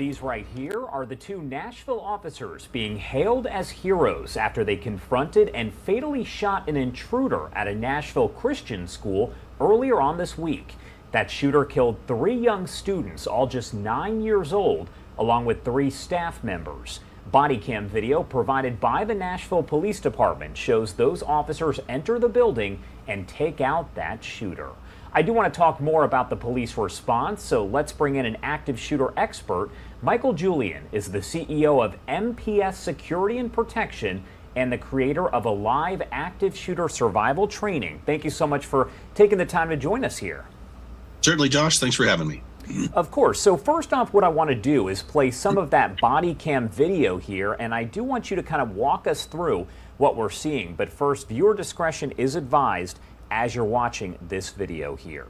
These right here are the two Nashville officers being hailed as heroes after they confronted and fatally shot an intruder at a Nashville Christian school earlier on this week. That shooter killed 3 young students, all just 9 years old, along with 3 staff members. Body cam video provided by the Nashville Police Department shows those officers enter the building and take out that shooter. I do want to talk more about the police response, so let's bring in an active shooter expert. Michael Julian is the CEO of MPS Security and Protection and the creator of a live active shooter survival training. Thank you so much for taking the time to join us here. Certainly, Josh. Thanks for having me. Of course. So first off, what I want to do is play some of that body cam video here, and I do want you to kind of walk us through what we're seeing. But first, viewer discretion is advised as you're watching this video here.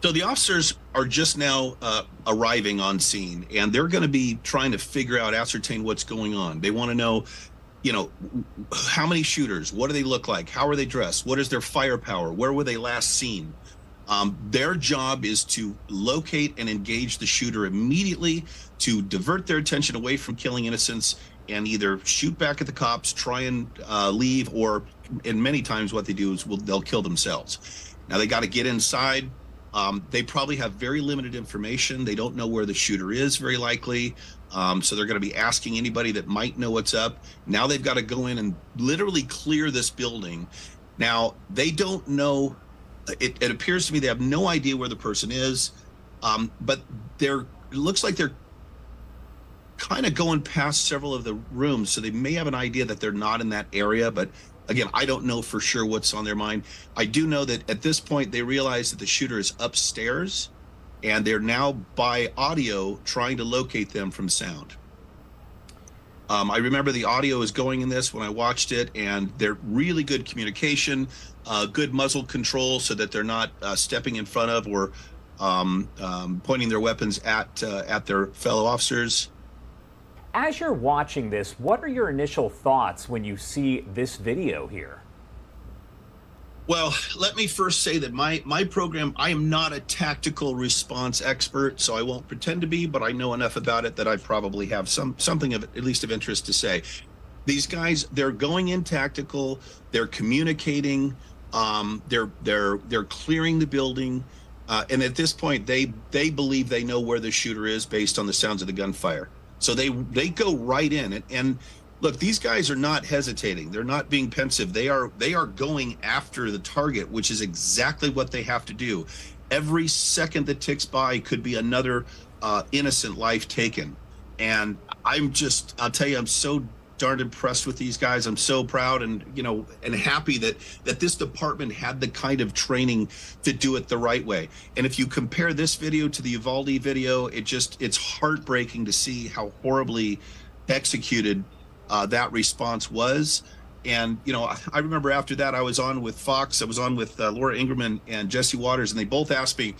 So the officers are just now arriving on scene, and they're going to be trying to ascertain what's going on. They want to know, how many shooters, what do they look like, how are they dressed, what is their firepower, where were they last seen? Their job is to locate and engage the shooter immediately, to divert their attention away from killing innocents and either shoot back at the cops, try and leave, or and many times what they do is they'll kill themselves. Now they got to get inside. They probably have very limited information. They don't know where the shooter is, very likely. So they're going to be asking anybody that might know what's up. Now they've got to go in and literally clear this building. Now they don't know. It appears to me they have no idea where the person is, but it looks like they're kind of going past several of the rooms, so they may have an idea that they're not in that area. But again, I don't know for sure what's on their mind. I do know that at this point they realize that the shooter is upstairs, and they're now by audio trying to locate them from sound. I remember the audio is going in this when I watched it, and they're really good communication, good muzzle control so that they're not stepping in front of or pointing their weapons at their fellow officers. As you're watching this, what are your initial thoughts when you see this video here? Well, let me first say that my program, I am not a tactical response expert, so I won't pretend to be, but I know enough about it that I probably have something of at least of interest to say. These guys, they're going in tactical, they're communicating, they're clearing the building, and at this point they believe they know where the shooter is based on the sounds of the gunfire. So they go right in, and look, these guys are not hesitating. They're not being pensive. They are going after the target, which is exactly what they have to do. Every second that ticks by could be another innocent life taken. And I'll tell you, I'm so darn impressed with these guys. I'm so proud and happy that this department had the kind of training to do it the right way. And if you compare this video to the Uvalde video, it's heartbreaking to see how horribly executed that response was. And I remember after that I was on with Fox, I was on with Laura Ingerman and Jesse Waters, and they both asked me,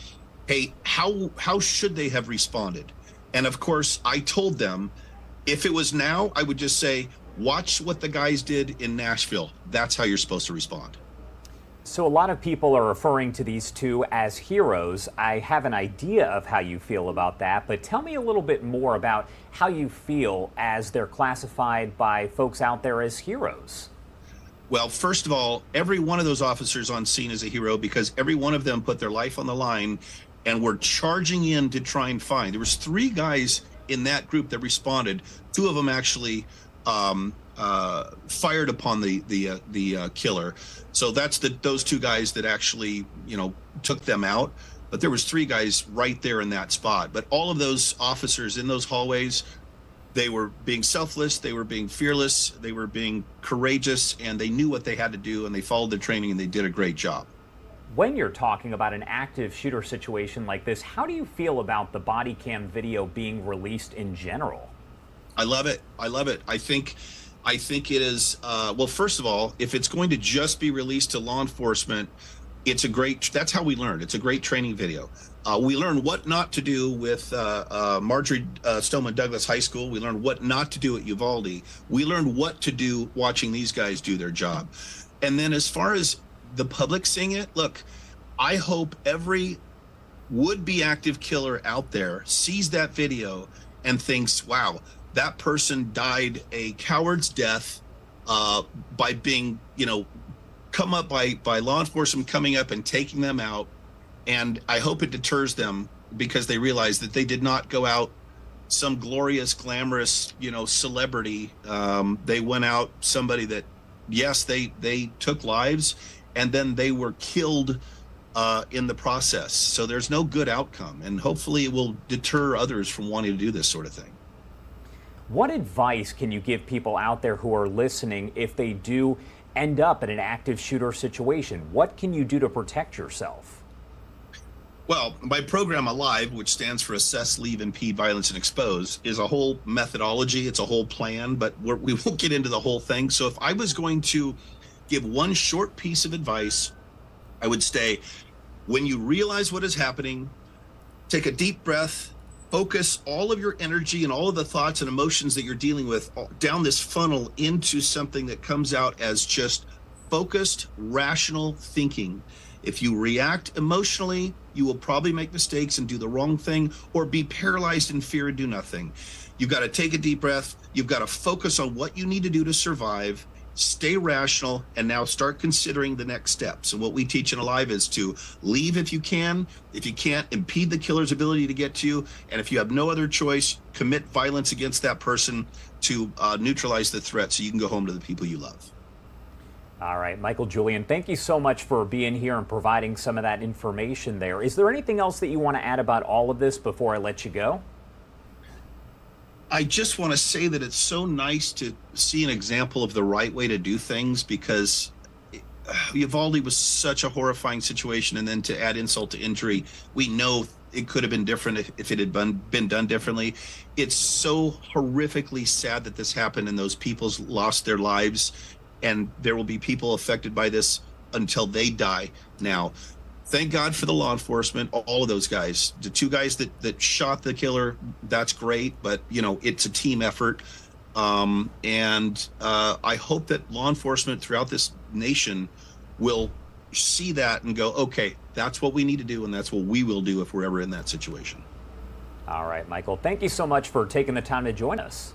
hey, how should they have responded? And of course I told them, if it was now, I would just say, watch what the guys did in Nashville. That's how you're supposed to respond. So a lot of people are referring to these two as heroes. I have an idea of how you feel about that, but tell me a little bit more about how you feel as they're classified by folks out there as heroes. Well, first of all, every one of those officers on scene is a hero because every one of them put their life on the line and were charging in to try and find. There was 3 guys in that group that responded. 2 of them actually fired upon the killer. So that's those 2 guys that actually took them out. But there was 3 guys right there in that spot. But all of those officers in those hallways, they were being selfless, they were being fearless, they were being courageous, and they knew what they had to do, and they followed their training, and they did a great job. When you're talking about an active shooter situation like this, how do you feel about the body cam video being released in general? I love it. I love it. I think it is, well, first of all, if it's going to just be released to law enforcement, that's how we learn. It's a great training video. We learn what not to do with Marjorie Stoneman Douglas High School. We learn what not to do at Uvalde. We learn what to do watching these guys do their job. And then as far as the public seeing it, look, I hope every would-be active killer out there sees that video and thinks, wow, that person died a coward's death by being, come up by law enforcement coming up and taking them out. And I hope it deters them, because they realize that they did not go out some glorious, glamorous, celebrity. They went out somebody that, yes, they took lives, and then they were killed in the process. So there's no good outcome, and hopefully it will deter others from wanting to do this sort of thing. What advice can you give people out there who are listening if they do end up in an active shooter situation? What can you do to protect yourself? Well, my program Alive, which stands for Assess, Leave, Impede, Violence, and Expose, is a whole methodology. It's a whole plan, but we won't get into the whole thing. So if I was going to give one short piece of advice, I would say, when you realize what is happening, take a deep breath, focus all of your energy and all of the thoughts and emotions that you're dealing with down this funnel into something that comes out as just focused, rational thinking. If you react emotionally, you will probably make mistakes and do the wrong thing, or be paralyzed in fear and do nothing. You've got to take a deep breath. You've got to focus on what you need to do to survive, stay rational, and now start considering the next steps. And what we teach in Alive is to leave if you can. If you can't, impede the killer's ability to get to you. And if you have no other choice, commit violence against that person to neutralize the threat so you can go home to the people you love. All right, Michael Julian, thank you so much for being here and providing some of that information there. Is there anything else that you want to add about all of this before I let you go? I just want to say that it's so nice to see an example of the right way to do things, because Uvalde was such a horrifying situation, and then to add insult to injury, we know it could have been different if it had been done differently. It's so horrifically sad that this happened and those people lost their lives, and there will be people affected by this until they die. Now, thank God for the law enforcement, all of those guys. The two guys that shot the killer, that's great, but it's a team effort. And I hope that law enforcement throughout this nation will see that and go, okay, that's what we need to do, and that's what we will do if we're ever in that situation. All right, Michael, thank you so much for taking the time to join us.